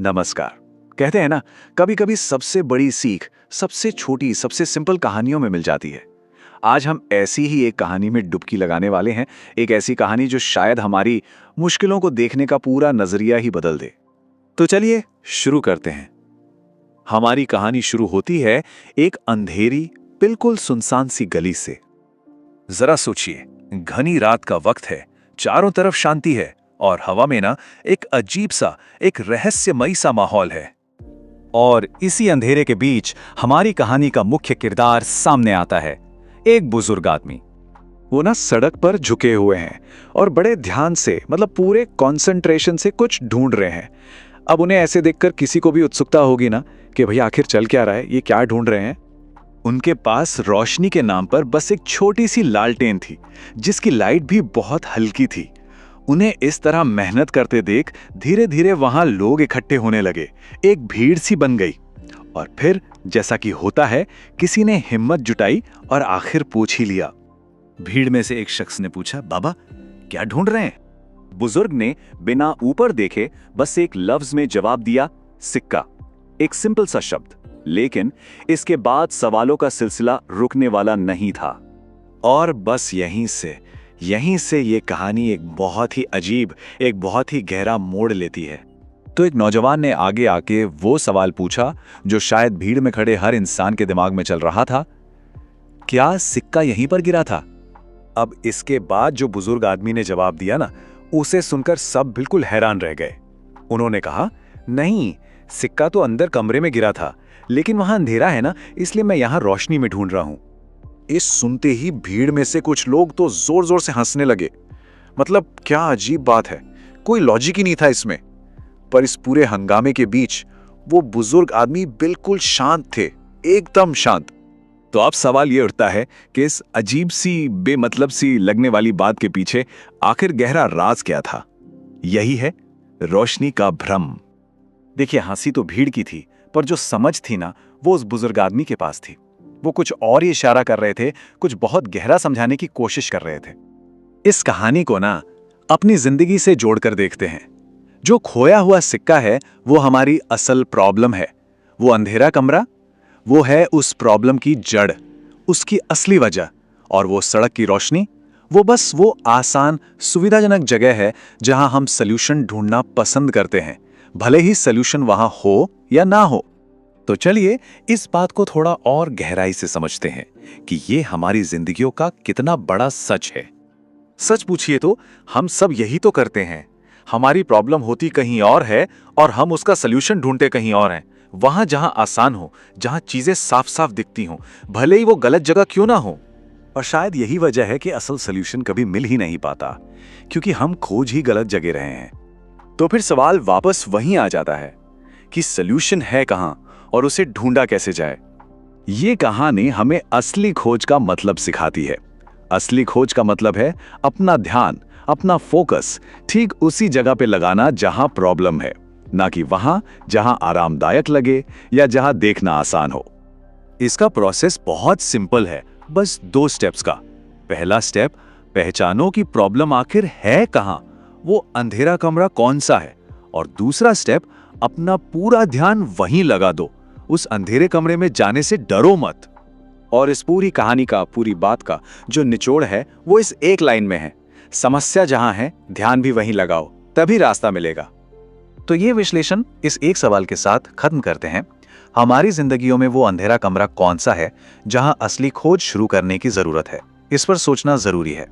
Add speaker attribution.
Speaker 1: नमस्कार। कहते हैं ना, कभी कभी सबसे बड़ी सीख सबसे छोटी सबसे सिंपल कहानियों में मिल जाती है। आज हम ऐसी ही एक कहानी में डुबकी लगाने वाले हैं। एक ऐसी कहानी जो शायद हमारी मुश्किलों को देखने का पूरा नजरिया ही बदल दे। तो चलिए शुरू करते हैं। हमारी कहानी शुरू होती है एक अंधेरी बिल्कुल सुनसान सी गली से। जरा सोचिए, घनी रात का वक्त है, चारों तरफ शांति है और हवा में ना एक अजीब सा, एक रहस्यमयी सा माहौल है। और इसी अंधेरे के बीच हमारी कहानी का मुख्य किरदार सामने आता है, एक बुजुर्ग आदमी। वो ना सड़क पर झुके हुए हैं और बड़े ध्यान से, मतलब पूरे कंसंट्रेशन से कुछ ढूंढ रहे हैं। अब उन्हें ऐसे देखकर किसी को भी उत्सुकता होगी ना कि भैया आखिर चल क्या रहा है, ये क्या ढूंढ रहे हैं। उनके पास रोशनी के नाम पर बस एक छोटी सी लालटेन थी, जिसकी लाइट भी बहुत हल्की थी। उन्हें इस तरह मेहनत करते देख धीरे धीरे वहां लोग इकट्ठे होने लगे, एक भीड़ सी बन गई। और फिर जैसा कि होता है, किसी ने हिम्मत जुटाई और आखिर पूछ ही लिया। भीड़ में से एक शख्स ने पूछा, बाबा क्या ढूंढ रहे हैं? बुजुर्ग ने बिना ऊपर देखे बस एक लफ्ज में जवाब दिया, सिक्का। एक सिंपल सा शब्द, लेकिन इसके बाद सवालों का सिलसिला रुकने वाला नहीं था। और बस यहीं से ये कहानी एक बहुत ही अजीब, एक बहुत ही गहरा मोड़ लेती है। तो एक नौजवान ने आगे आके वो सवाल पूछा जो शायद भीड़ में खड़े हर इंसान के दिमाग में चल रहा था, क्या सिक्का यहीं पर गिरा था? अब इसके बाद जो बुजुर्ग आदमी ने जवाब दिया ना, उसे सुनकर सब बिल्कुल हैरान रह गए। उन्होंने कहा, नहीं, सिक्का तो अंदर कमरे में गिरा था, लेकिन वहां अंधेरा है ना, इसलिए मैं यहां रोशनी में ढूंढ रहा हूं। इस सुनते ही भीड़ में से कुछ लोग तो जोर जोर से हंसने लगे। मतलब क्या अजीब बात है, कोई लॉजिक ही नहीं था इसमें। पर इस पूरे हंगामे के बीच वो बुजुर्ग आदमी बिल्कुल शांत थे, एकदम शांत। तो अब सवाल ये उठता है कि इस अजीब सी, बेमतलब सी लगने वाली बात के पीछे आखिर गहरा राज क्या था? यही है रोशनी का भ्रम। देखिए, हंसी तो भीड़ की थी, पर जो समझ थी ना, वो उस बुजुर्ग आदमी के पास थी। वो कुछ और ही इशारा कर रहे थे, कुछ बहुत गहरा समझाने की कोशिश कर रहे थे। इस कहानी को ना अपनी जिंदगी से जोड़कर देखते हैं। जो खोया हुआ सिक्का है वो हमारी असल प्रॉब्लम है। वो अंधेरा कमरा, वो है उस प्रॉब्लम की जड़, उसकी असली वजह। और वो सड़क की रोशनी, वो बस वो आसान, सुविधाजनक जगह है जहां हम सल्यूशन ढूंढना पसंद करते हैं, भले ही सल्यूशन वहां हो या ना हो। तो चलिए इस बात को थोड़ा और गहराई से समझते हैं कि ये हमारी जिंदगियों का कितना बड़ा सच है। सच पूछिए तो हम सब यही तो करते हैं। हमारी प्रॉब्लम होती कहीं और है और हम उसका सल्यूशन ढूंढते कहीं और हैं। वहां जहां आसान हो, जहां चीजें साफ साफ दिखती हों, भले ही वो गलत जगह क्यों ना हो। और शायद यही वजह है कि असल सल्यूशन कभी मिल ही नहीं पाता, क्योंकि हम खोज ही गलत जगह रहे हैं। तो फिर सवाल वापस वहीं आ जाता है कि सल्यूशन है कहां और उसे ढूंढा कैसे जाए। ये कहानी हमें असली खोज का मतलब सिखाती है। असली खोज का मतलब है अपना ध्यान, अपना फोकस ठीक उसी जगह पे लगाना जहां प्रॉब्लम है, ना कि वहां जहां आरामदायक लगे या जहां देखना आसान हो। इसका प्रोसेस बहुत सिंपल है, बस 2 स्टेप्स का। पहला स्टेप, पहचानो कि प्रॉब्लम आखिर है कहां, वो अंधेरा कमरा कौन सा है। और दूसरा स्टेप, अपना पूरा ध्यान वहीं लगा दो, उस अंधेरे कमरे में जाने से डरो मत। और इस पूरी कहानी का, पूरी बात का जो निचोड़ है वो इस एक लाइन में है, समस्या जहां है ध्यान भी वहीं लगाओ, तभी रास्ता मिलेगा। तो ये विश्लेषण इस एक सवाल के साथ खत्म करते हैं, हमारी जिंदगियों में वो अंधेरा कमरा कौन सा है जहां असली खोज शुरू करने की जरूरत है। इस पर सोचना जरूरी है।